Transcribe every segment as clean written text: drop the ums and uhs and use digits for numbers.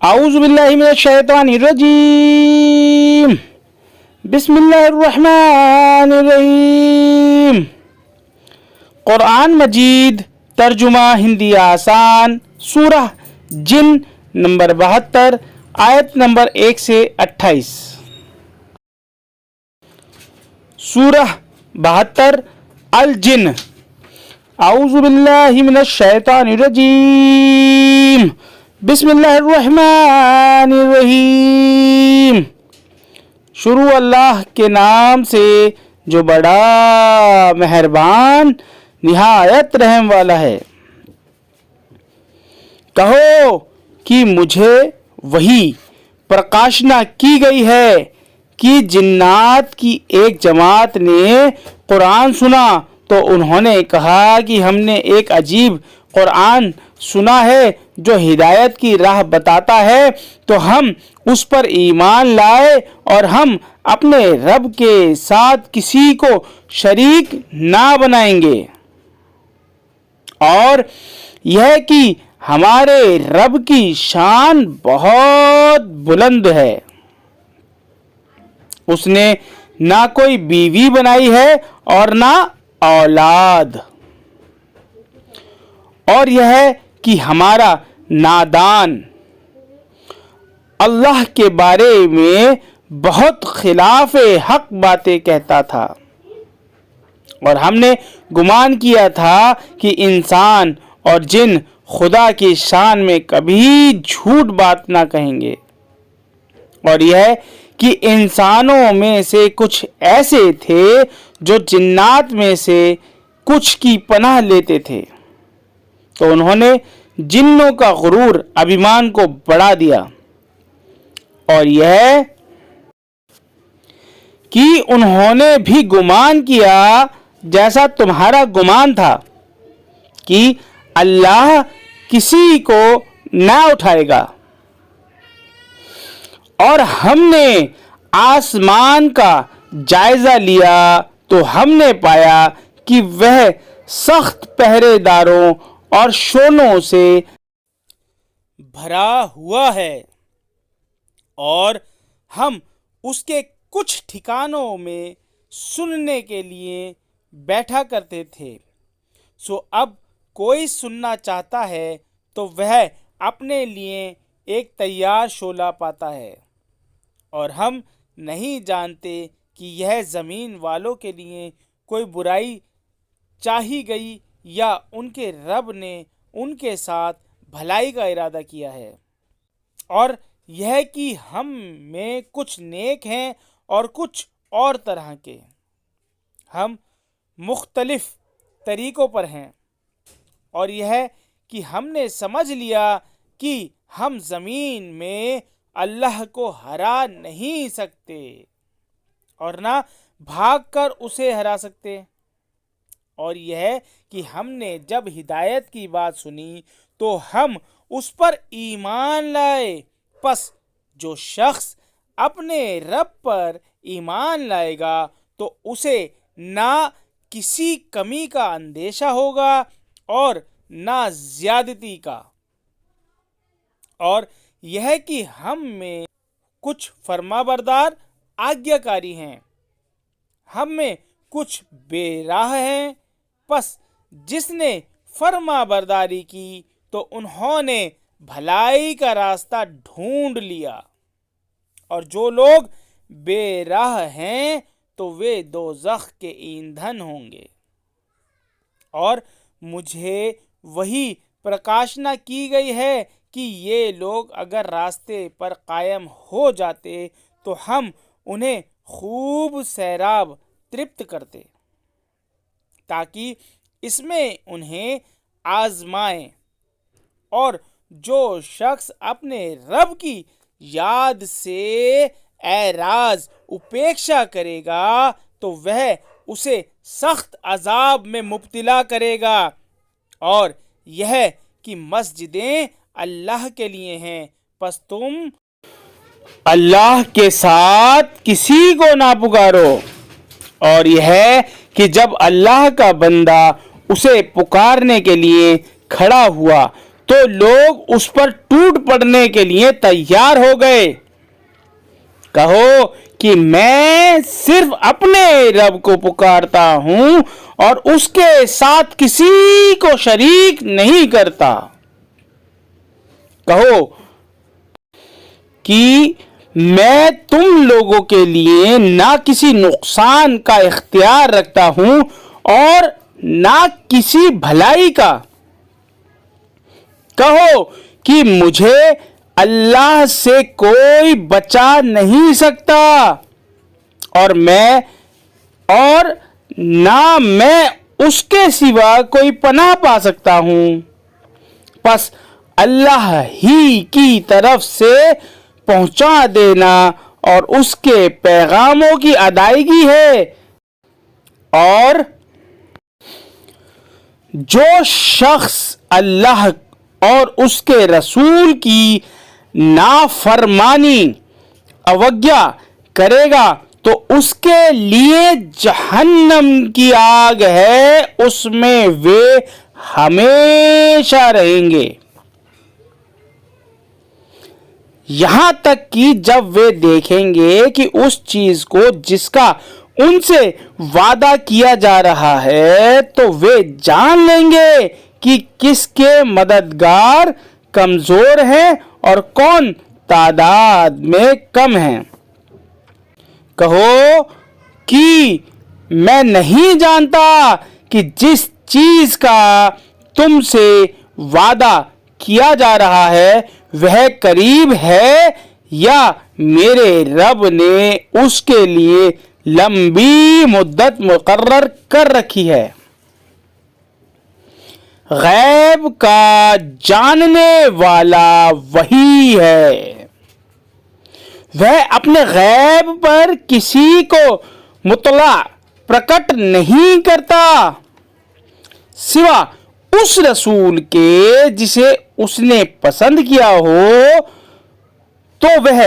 اعوذ باللہ من الشیطان الرجیم بسم اللہ الرحمن الرحیم۔ قرآن مجید ترجمہ ہندی آسان، سورہ جن نمبر 72، آیت نمبر 1 سے 28۔ سورہ 72 الجن۔ اعوذ باللہ من الشیطان الرجیم بسم اللہ الرحمن الرحیم۔ شروع اللہ کے نام سے جو بڑا مہربان نہایت رحم والا ہے۔ کہو کہ مجھے وحی پرکاشنا کی گئی ہے کہ جنات کی ایک جماعت نے قرآن سنا تو انہوں نے کہا کہ ہم نے ایک عجیب قرآن سنا ہے جو ہدایت کی راہ بتاتا ہے، تو ہم اس پر ایمان لائے اور ہم اپنے رب کے ساتھ کسی کو شریک نہ بنائیں گے۔ اور یہ کہ ہمارے رب کی شان بہت بلند ہے، اس نے نہ کوئی بیوی بنائی ہے اور نہ اولاد، اور یہ ہے کہ ہمارا نادان اللہ کے بارے میں بہت خلاف حق باتیں کہتا تھا، اور ہم نے گمان کیا تھا کہ انسان اور جن خدا کی شان میں کبھی جھوٹ بات نہ کہیں گے۔ اور یہ کہ انسانوں میں سے کچھ ایسے تھے جو جنات میں سے کچھ کی پناہ لیتے تھے، تو انہوں نے جنوں کا غرور ابھیمان کو بڑھا دیا، اور یہ کہ انہوں نے بھی گمان کیا جیسا تمہارا گمان تھا کہ اللہ کسی کو نہ اٹھائے گا۔ اور ہم نے آسمان کا جائزہ لیا تو ہم نے پایا کہ وہ سخت پہرے داروں اور شونوں سے بھرا ہوا ہے، اور ہم اس کے کچھ ٹھکانوں میں سننے کے لیے بیٹھا کرتے تھے۔ سو اب کوئی سننا چاہتا ہے تو وہ اپنے لیے ایک تیار شعلہ پاتا ہے، اور ہم نہیں جانتے کہ یہ زمین والوں کے لیے کوئی برائی چاہی گئی یا ان کے رب نے ان کے ساتھ بھلائی کا ارادہ کیا ہے۔ اور یہ کہ ہم میں کچھ نیک ہیں اور کچھ اور طرح کے، ہم مختلف طریقوں پر ہیں، اور یہ کہ ہم نے سمجھ لیا کہ ہم زمین میں اللہ کو ہرا نہیں سکتے اور نہ بھاگ کر اسے ہرا سکتے۔ اور یہ کہ ہم نے جب ہدایت کی بات سنی تو ہم اس پر ایمان لائے، پس جو شخص اپنے رب پر ایمان لائے گا تو اسے نہ کسی کمی کا اندیشہ ہوگا اور نہ زیادتی کا۔ اور یہ کہ ہم میں کچھ فرما بردار آگیاکاری ہیں، ہم میں کچھ بے راہ ہیں، پس جس نے فرما برداری کی تو انہوں نے بھلائی کا راستہ ڈھونڈ لیا، اور جو لوگ بے راہ ہیں تو وہ دوزخ کے ایندھن ہوں گے۔ اور مجھے وہی پرکاشنا کی گئی ہے کہ یہ لوگ اگر راستے پر قائم ہو جاتے تو ہم انہیں خوب سیراب ترپت کرتے، تاکہ اس میں انہیں آزمائیں۔ اور جو شخص اپنے رب کی یاد سے اعراض اپیکشا کرے گا تو وہ اسے سخت عذاب میں مبتلا کرے گا۔ اور یہ کہ مسجدیں اللہ کے لیے ہیں، پس تم اللہ کے ساتھ کسی کو نہ پکارو۔ اور یہ ہے کہ جب اللہ کا بندہ اسے پکارنے کے لیے کھڑا ہوا تو لوگ اس پر ٹوٹ پڑنے کے لیے تیار ہو گئے۔ کہو کہ میں صرف اپنے رب کو پکارتا ہوں اور اس کے ساتھ کسی کو شریک نہیں کرتا۔ کہو کہ میں تم لوگوں کے لیے نہ کسی نقصان کا اختیار رکھتا ہوں اور نہ کسی بھلائی کا۔ کہو کہ مجھے اللہ سے کوئی بچا نہیں سکتا اور نہ میں اس کے سوا کوئی پناہ پا سکتا ہوں، پس اللہ ہی کی طرف سے پہنچا دینا اور اس کے پیغاموں کی ادائیگی ہے۔ اور جو شخص اللہ اور اس کے رسول کی نافرمانی اوگیا کرے گا تو اس کے لیے جہنم کی آگ ہے، اس میں وہ ہمیشہ رہیں گے، یہاں تک کہ جب وہ دیکھیں گے کہ اس چیز کو جس کا ان سے وعدہ کیا جا رہا ہے تو وہ جان لیں گے کہ کس کے مددگار کمزور ہیں اور کون تعداد میں کم ہیں۔ کہو کہ میں نہیں جانتا کہ جس چیز کا تم سے وعدہ کیا جا رہا ہے وہ قریب ہے یا میرے رب نے اس کے لیے لمبی مدت مقرر کر رکھی ہے۔ غیب کا جاننے والا وہی ہے، وہ اپنے غیب پر کسی کو مطلع پرکٹ نہیں کرتا سوا اس رسول کے جسے اس نے پسند کیا ہو، تو وہ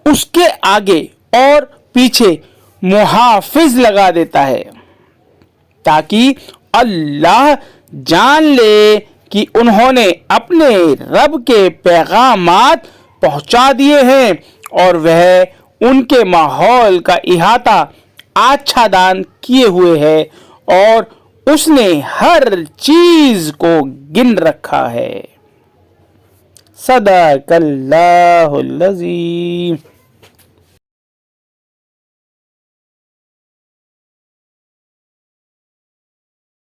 اس کے آگے اور پیچھے محافظ لگا دیتا ہے تاکہ اللہ جان لے کہ انہوں نے اپنے رب کے پیغامات پہنچا دیے ہیں اور وہ ان کے ماحول کا احاطہ آچھادان کیے ہوئے ہے اور اس نے ہر چیز کو گن رکھا ہے۔ صدق اللہ العظیم۔